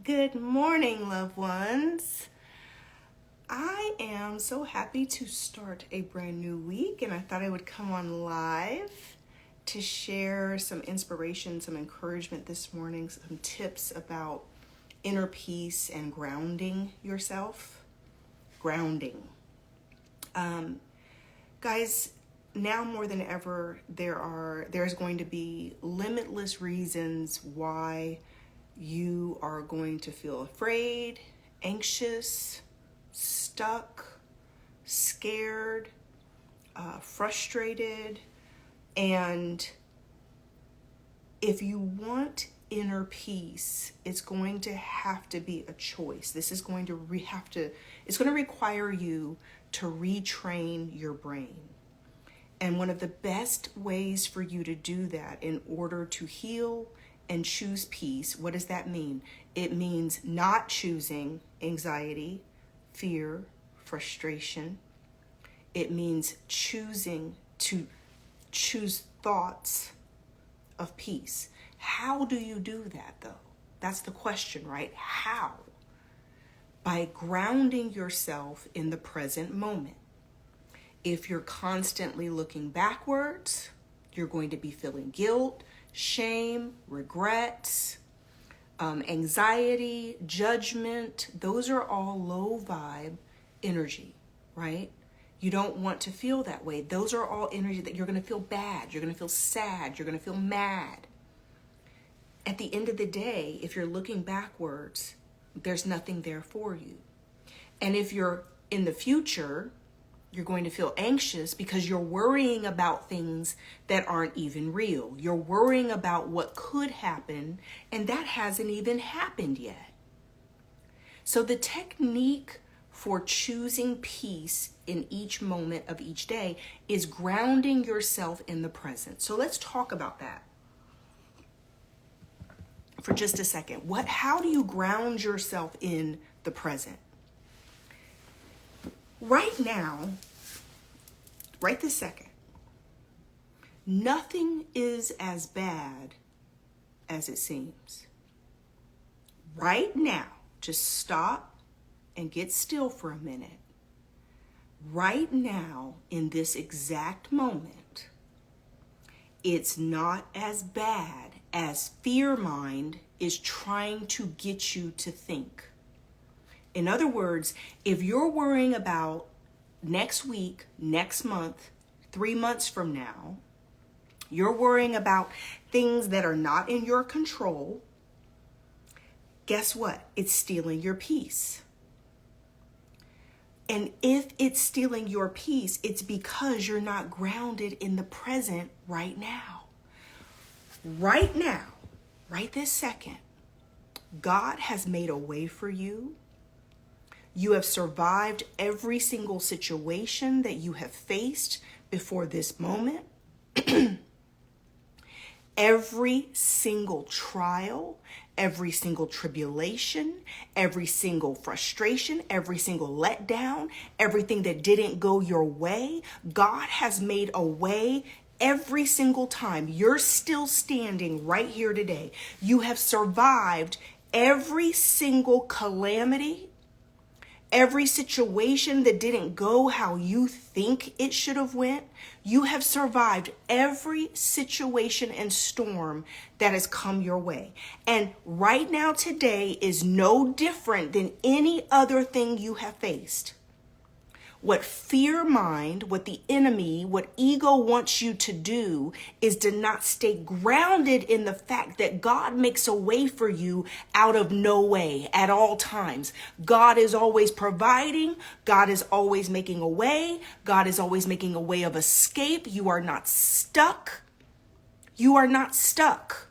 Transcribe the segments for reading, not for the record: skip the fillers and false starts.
Good morning, loved ones. I am so happy to start a brand new week, and I thought I would come on live to share some inspiration, some encouragement this morning, some tips about inner peace and grounding yourself. Grounding. Guys, now more than ever, there's going to be limitless reasons why you are going to feel afraid, anxious, stuck, scared, frustrated. And if you want inner peace, it's going to have to be a choice. This is going to it's going to require you to retrain your brain. And one of the best ways for you to do that in order to heal and choose peace, what does that mean? It means not choosing anxiety, fear, frustration. It means choosing to choose thoughts of peace. How do you do that, though? That's the question, right? How? By grounding yourself in the present moment. If you're constantly looking backwards, you're going to be feeling guilt, shame, regrets, anxiety, judgment. Those are all low vibe energy, right? You don't want to feel that way. Those are all energy that you're going to feel bad. You're going to feel sad. You're going to feel mad. At the end of the day, if you're looking backwards, there's nothing there for you. And if you're in the future, you're going to feel anxious because you're worrying about things that aren't even real. You're worrying about what could happen, and that hasn't even happened yet. So the technique for choosing peace in each moment of each day is grounding yourself in the present. So let's talk about that for just a second. How do you ground yourself in the present? Right now, right this second, nothing is as bad as it seems. Right now, just stop and get still for a minute. Right now, in this exact moment, it's not as bad as fear mind is trying to get you to think. In other words, if you're worrying about next week, next month, 3 months from now, you're worrying about things that are not in your control, guess what? It's stealing your peace. And if it's stealing your peace, it's because you're not grounded in the present right now. Right now, right this second, God has made a way for you. You have survived every single situation that you have faced before this moment. Every single trial, every single tribulation, every single frustration, every single letdown, everything that didn't go your way, God has made a way every single time. You're still standing right here today. You have survived every single calamity, every situation that didn't go how you think it should have went. You have survived every situation and storm that has come your way. And right now, today is no different than any other thing you have faced. What fear mind, what the enemy, what ego wants you to do is to not stay grounded in the fact that God makes a way for you out of no way at all times. God is always providing. God is always making a way. God is always making a way of escape. You are not stuck. You are not stuck.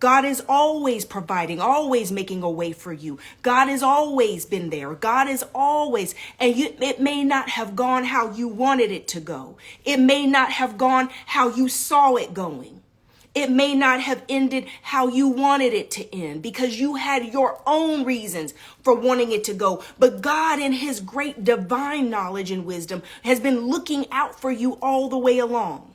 God is always providing, always making a way for you. God has always been there. God is always, and it may not have gone how you wanted it to go. It may not have gone how you saw it going. It may not have ended how you wanted it to end because you had your own reasons for wanting it to go. But God, in his great divine knowledge and wisdom, has been looking out for you all the way along.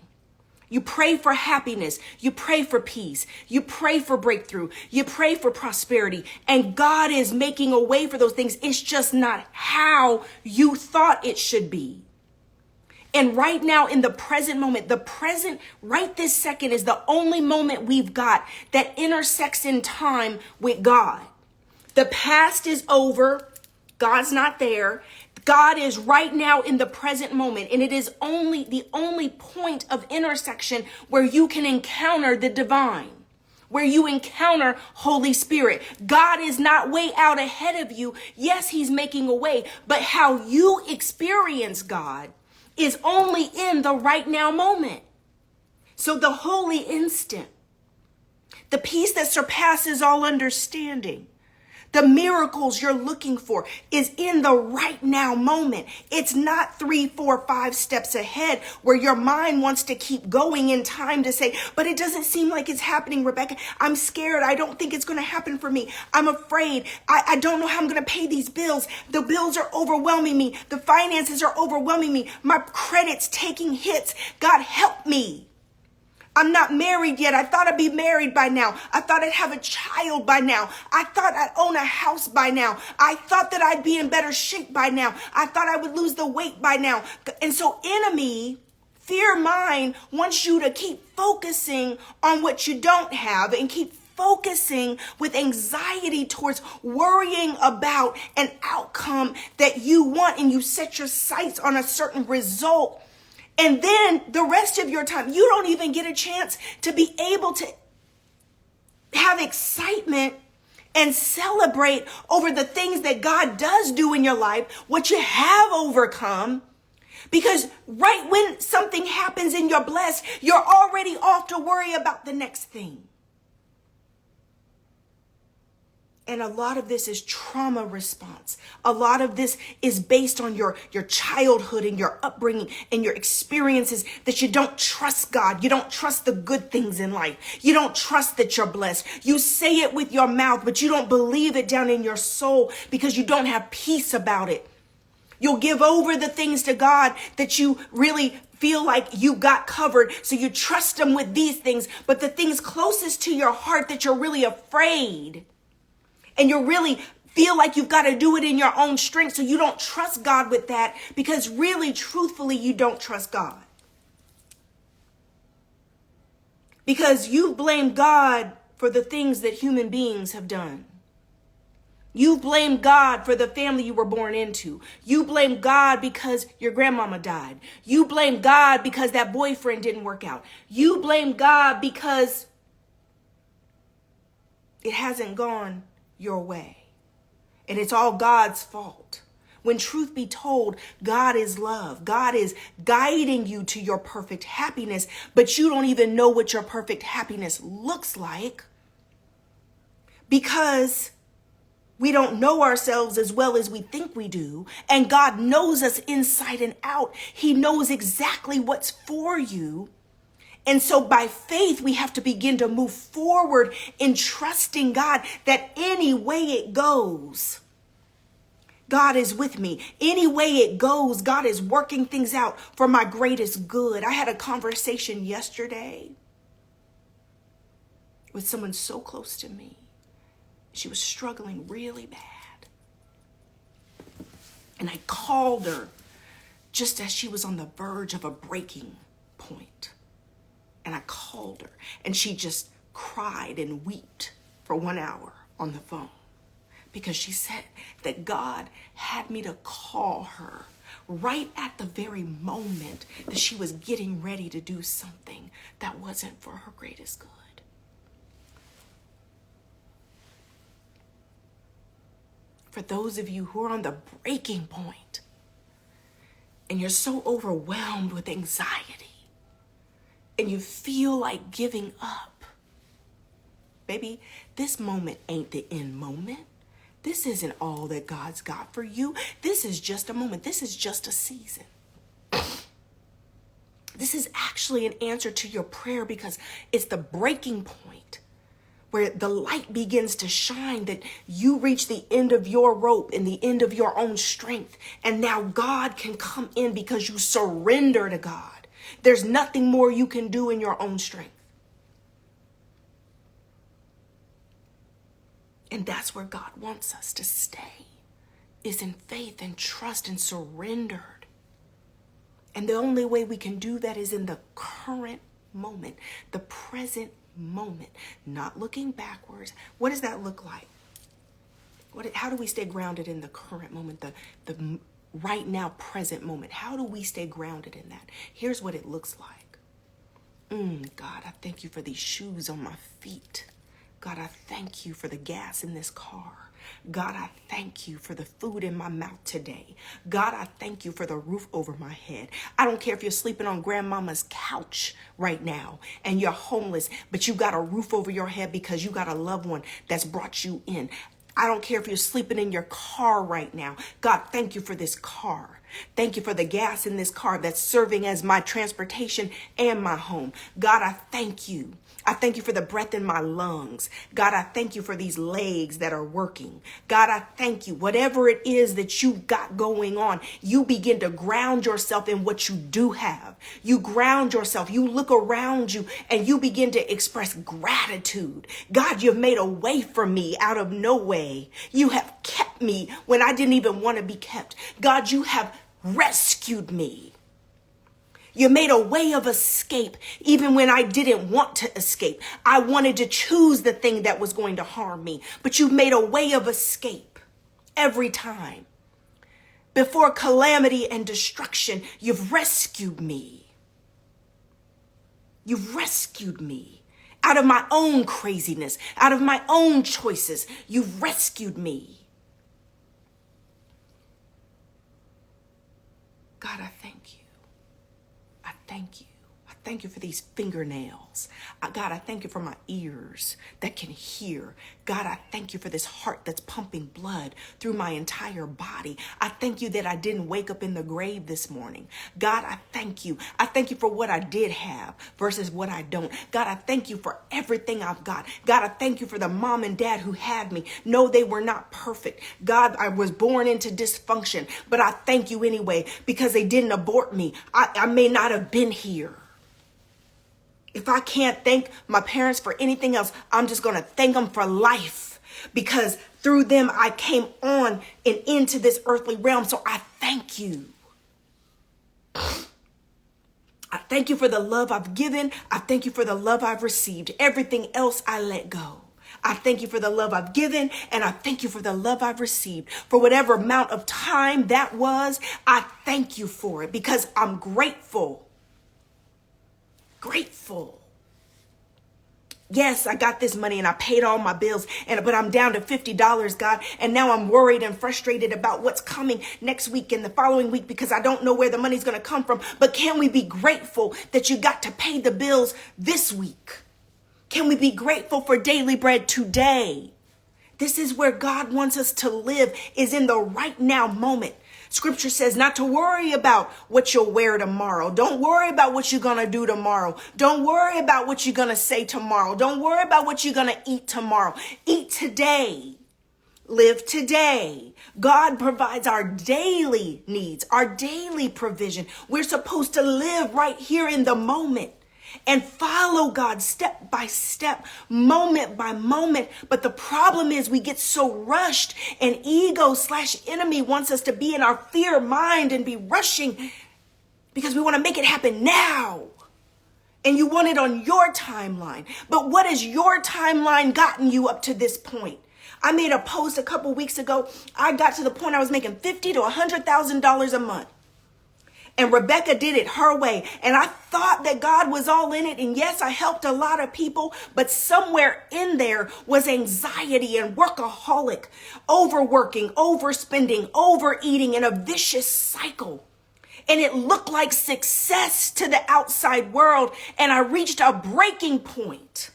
You pray for happiness. You pray for peace. You pray for breakthrough. You pray for prosperity. And God is making a way for those things. It's just not how you thought it should be. And right now, in the present moment, the present, right this second, is the only moment we've got that intersects in time with God. The past is over. God's not there. God is right now in the present moment. And it is only the only point of intersection where you can encounter the divine, where you encounter Holy Spirit. God is not way out ahead of you. Yes, he's making a way, but how you experience God is only in the right now moment. So the holy instant, the peace that surpasses all understanding, the miracles you're looking for is in the right now moment. It's not 3, 4, 5 steps ahead where your mind wants to keep going in time to say, but it doesn't seem like it's happening, Rebecca. I'm scared. I don't think it's going to happen for me. I'm afraid. I don't know how I'm going to pay these bills. The bills are overwhelming me. The finances are overwhelming me. My credit's taking hits. God, help me. I'm not married yet. I thought I'd be married by now. I thought I'd have a child by now. I thought I'd own a house by now. I thought that I'd be in better shape by now. I thought I would lose the weight by now. And so enemy, fear mind, wants you to keep focusing on what you don't have and keep focusing with anxiety towards worrying about an outcome that you want, and you set your sights on a certain result. And then the rest of your time, you don't even get a chance to be able to have excitement and celebrate over the things that God does do in your life, what you have overcome. Because right when something happens and you're blessed, you're already off to worry about the next thing. And a lot of this is trauma response. A lot of this is based on your childhood and your upbringing and your experiences, that you don't trust God. You don't trust the good things in life. You don't trust that you're blessed. You say it with your mouth, but you don't believe it down in your soul because you don't have peace about it. You'll give over the things to God that you really feel like you got covered. So you trust him with these things, but the things closest to your heart that you're really afraid, and you really feel like you've got to do it in your own strength, so you don't trust God with that, because really, truthfully, you don't trust God. Because you blame God for the things that human beings have done. You blame God for the family you were born into. You blame God because your grandmama died. You blame God because that boyfriend didn't work out. You blame God because it hasn't gone your way. And it's all God's fault. When truth be told, God is love. God is guiding you to your perfect happiness, but you don't even know what your perfect happiness looks like, because we don't know ourselves as well as we think we do. And God knows us inside and out. He knows exactly what's for you. And so by faith, we have to begin to move forward in trusting God that any way it goes, God is with me. Any way it goes, God is working things out for my greatest good. I had a conversation yesterday with someone so close to me. She was struggling really bad. And I called her just as she was on the verge of a breaking point. And I called her, and she just cried and wept for 1 hour on the phone, because she said that God had me to call her right at the very moment that she was getting ready to do something that wasn't for her greatest good. For those of you who are on the breaking point and you're so overwhelmed with anxiety, and you feel like giving up, baby, this moment ain't the end moment. This isn't all that God's got for you. This is just a moment. This is just a season. This is actually an answer to your prayer, because it's the breaking point where the light begins to shine, that you reach the end of your rope and the end of your own strength. And now God can come in because you surrender to God. There's nothing more you can do in your own strength. And that's where God wants us to stay, is in faith and trust and surrendered. And the only way we can do that is in the current moment, the present moment, not looking backwards. What does that look like? How do we stay grounded in the current moment, the right now present moment? How do we stay grounded in that? Here's what it looks like. God, I thank you for these shoes on my feet. God, I thank you for the gas in this car. God, I thank you for the food in my mouth today. God, I thank you for the roof over my head. I don't care if you're sleeping on grandmama's couch right now and you're homeless, but you got a roof over your head because you got a loved one that's brought you in. I don't care if you're sleeping in your car right now. God, thank you for this car. Thank you for the gas in this car that's serving as my transportation and my home. God, I thank you. I thank you for the breath in my lungs. God, I thank you for these legs that are working. God, I thank you. Whatever it is that you got going on, you begin to ground yourself in what you do have. You ground yourself. You look around you and you begin to express gratitude. God, you've made a way for me out of no way. You have kept me when I didn't even want to be kept. God, you have rescued me. You made a way of escape even when I didn't want to escape. I wanted to choose the thing that was going to harm me, but you made a way of escape every time. Before calamity and destruction, you've rescued me. You've rescued me out of my own craziness, out of my own choices. You've rescued me. God, I thank you. I thank you. I thank you for these fingernails. God, I thank you for my ears that can hear. God, I thank you for this heart that's pumping blood through my entire body. I thank you that I didn't wake up in the grave this morning. God, I thank you. I thank you for what I did have versus what I don't. God, I thank you for everything I've got. God, I thank you for the mom and dad who had me. No, they were not perfect. God, I was born into dysfunction, but I thank you anyway because they didn't abort me. I may not have been here. If I can't thank my parents for anything else, I'm just going to thank them for life because through them I came on and into this earthly realm. So I thank you. I thank you for the love I've given. I thank you for the love I've received. Everything else I let go. I thank you for the love I've given, and I thank you for the love I've received. For whatever amount of time that was, I thank you for it because I'm grateful. Grateful. Yes, I got this money and I paid all my bills, but I'm down to $50, God. And now I'm worried and frustrated about what's coming next week and the following week because I don't know where the money's going to come from. But can we be grateful that you got to pay the bills this week? Can we be grateful for daily bread today? This is where God wants us to live, is in the right now moment. Scripture says not to worry about what you'll wear tomorrow. Don't worry about what you're going to do tomorrow. Don't worry about what you're going to say tomorrow. Don't worry about what you're going to eat tomorrow. Eat today. Live today. God provides our daily needs, our daily provision. We're supposed to live right here in the moment and follow God step by step, moment by moment. But the problem is we get so rushed, and ego/enemy wants us to be in our fear mind and be rushing because we want to make it happen now. And you want it on your timeline. But what has your timeline gotten you up to this point? I made a post a couple weeks ago. I got to the point I was making $50,000 to $100,000 a month. And Rebecca did it her way. And I thought that God was all in it. And yes, I helped a lot of people. But somewhere in there was anxiety and workaholic, overworking, overspending, overeating in a vicious cycle. And it looked like success to the outside world. And I reached a breaking point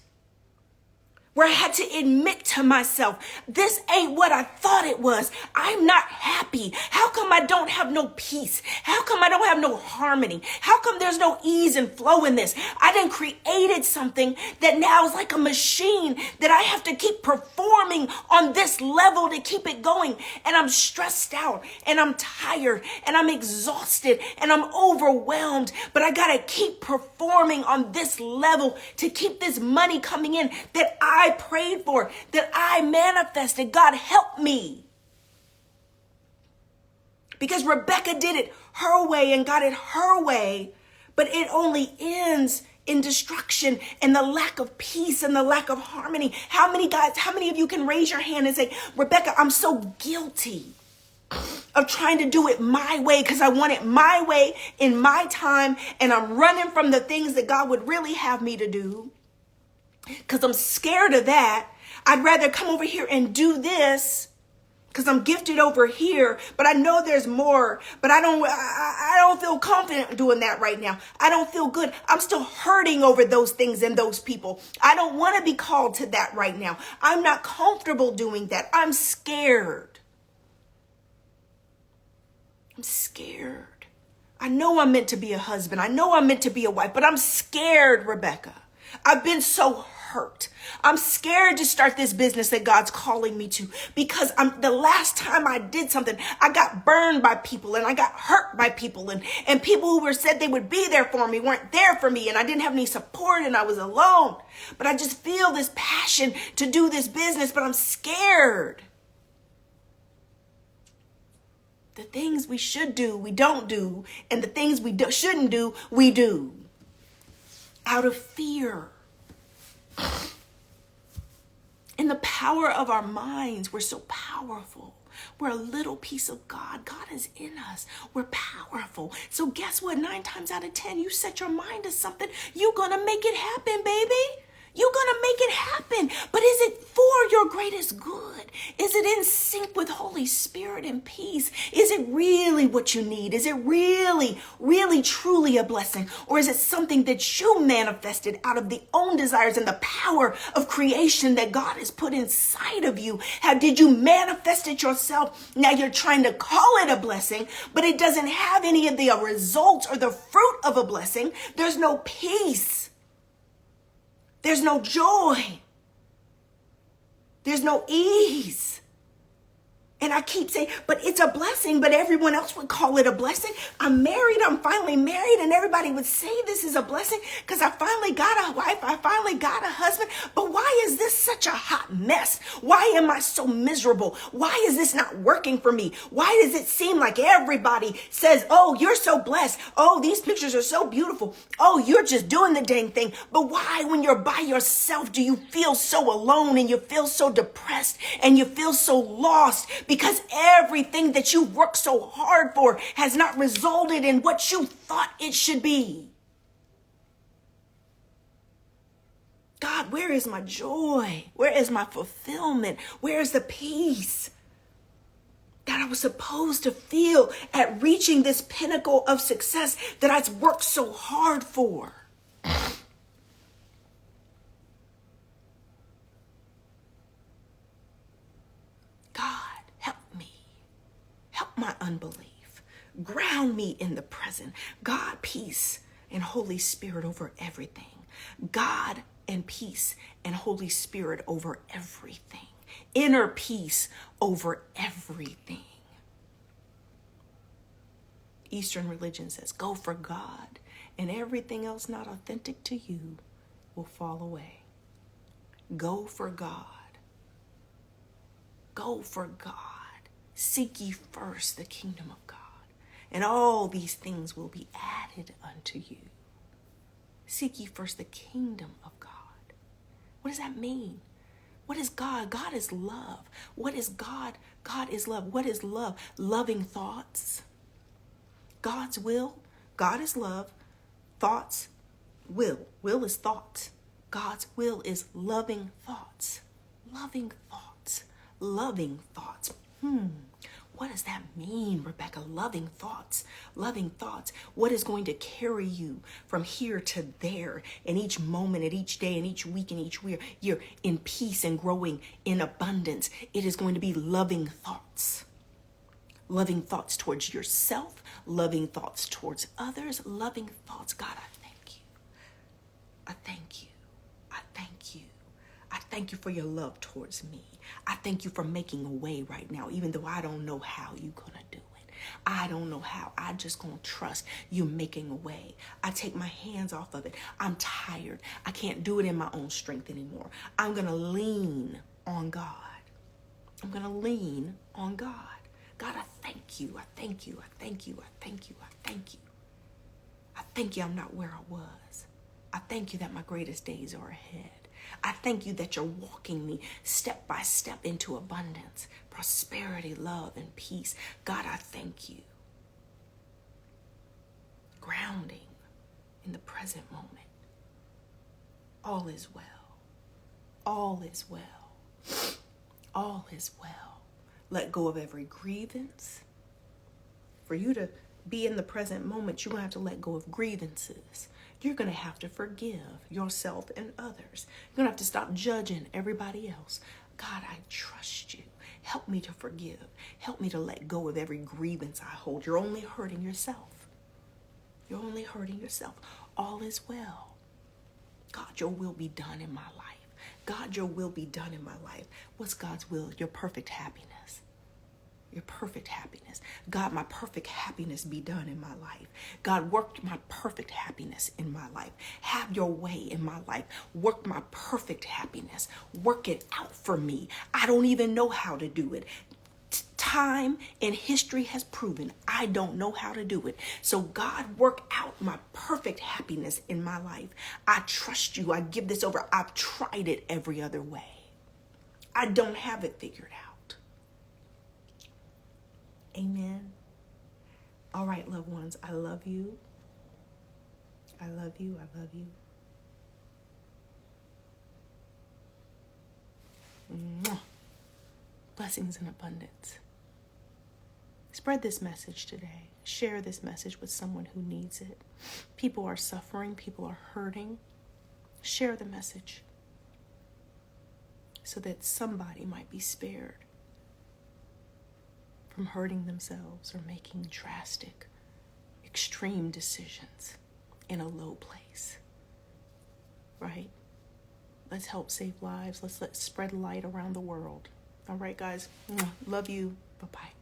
where I had to admit to myself, this ain't what I thought it was. I'm not happy. How come I don't have no peace? How come I don't have no harmony? How come there's no ease and flow in this? I done created something that now is like a machine that I have to keep performing on this level to keep it going. And I'm stressed out and I'm tired and I'm exhausted and I'm overwhelmed, but I gotta keep performing on this level to keep this money coming in that I prayed for, that I manifested. God, help me. Because Rebecca did it her way and got it her way, but it only ends in destruction and the lack of peace and the lack of harmony. How many of you can raise your hand and say, Rebecca, I'm so guilty of trying to do it my way because I want it my way in my time, and I'm running from the things that God would really have me to do because I'm scared of that. I'd rather come over here and do this because I'm gifted over here, but I know there's more, but I don't feel confident doing that right now. I don't feel good. I'm still hurting over those things and those people. I don't want to be called to that right now. I'm not comfortable doing that. I'm scared. I'm scared. I know I'm meant to be a husband. I know I'm meant to be a wife, but I'm scared, Rebecca. I've been so hurt. I'm scared to start this business that God's calling me to because the last time I did something, I got burned by people and I got hurt by people and people who were said they would be there for me weren't there for me, and I didn't have any support and I was alone. But I just feel this passion to do this business, but I'm scared. The things we should do, we don't do, and the things we shouldn't do, we do. Out of fear. In the power of our minds, we're so powerful. We're a little piece of God. God is in us. We're powerful. So guess what? 9 times out of 10, you set your mind to something, you're going to make it happen, baby. You're going to make it happen. But is it for your greatest good? Is it in sync with Holy Spirit and peace? Is it really what you need? Is it really, really, truly a blessing? Or is it something that you manifested out of the own desires and the power of creation that God has put inside of you? How did you manifest it yourself? Now you're trying to call it a blessing, but it doesn't have any of the results or the fruit of a blessing. There's no peace. There's no joy. There's no ease. And I keep saying, but it's a blessing, but everyone else would call it a blessing. I'm married. I'm finally married. And everybody would say this is a blessing because I finally got a wife. I finally got a husband. But why is this such a hot mess? Why am I so miserable? Why is this not working for me? Why does it seem like everybody says, oh, you're so blessed. Oh, these pictures are so beautiful. Oh, you're just doing the dang thing. But why, when you're by yourself, do you feel so alone and you feel so depressed and you feel so lost? Because everything that you worked so hard for has not resulted in what you thought it should be. God, where is my joy? Where is my fulfillment? Where is the peace that I was supposed to feel at reaching this pinnacle of success that I've worked so hard for? My unbelief. Ground me in the present. God, peace, and Holy Spirit over everything. God and peace and Holy Spirit over everything. Inner peace over everything. Eastern religion says, go for God, and everything else not authentic to you will fall away. Go for God. Go for God. Seek ye first the kingdom of God, and all these things will be added unto you. Seek ye first the kingdom of God. What does that mean? What is God? God is love. What is God? God is love. What is love? Loving thoughts. God's will. God is love. Thoughts. Will. Will is thoughts. God's will is loving thoughts. Loving thoughts. Loving thoughts. What does that mean, Rebecca? Loving thoughts. Loving thoughts. What is going to carry you from here to there in each moment, in each day, in each week, in each year, in peace and growing in abundance? It is going to be loving thoughts. Loving thoughts towards yourself, loving thoughts towards others, loving thoughts. God, I thank you. I thank you. I thank you. I thank you for your love towards me. I thank you for making a way right now, even though I don't know how you're going to do it. I don't know how. I just going to trust you making a way. I take my hands off of it. I'm tired. I can't do it in my own strength anymore. I'm going to lean on God. I'm going to lean on God. God, I thank you. I thank you. I thank you. I thank you. I thank you. I thank you I'm not where I was. I thank you that my greatest days are ahead. I thank you that you're walking me step by step into abundance, prosperity, love, and peace. God, I thank you. Grounding in the present moment. All is well. All is well. All is well. Let go of every grievance. For you to be in the present moment, you're going to have to let go of grievances. You're going to have to forgive yourself and others. You're going to have to stop judging everybody else. God, I trust you. Help me to forgive. Help me to let go of every grievance I hold. You're only hurting yourself. You're only hurting yourself. All is well. God, your will be done in my life. God, your will be done in my life. What's God's will? Your perfect happiness. Your perfect happiness. God, my perfect happiness be done in my life. God, work my perfect happiness in my life. Have your way in my life. Work my perfect happiness. Work it out for me. I don't even know how to do it. Time and history has proven I don't know how to do it. So God, work out my perfect happiness in my life. I trust you. I give this over. I've tried it every other way. I don't have it figured out. Amen. All right, loved ones, I love you. I love you. I love you. Mwah. Blessings in abundance. Spread this message today. Share this message with someone who needs it. People are suffering. People are hurting. Share the message so that somebody might be spared from hurting themselves or making drastic, extreme decisions in a low place. Right? Let's help save lives. Let's spread light around the world. All right, guys. Love you. Bye-bye.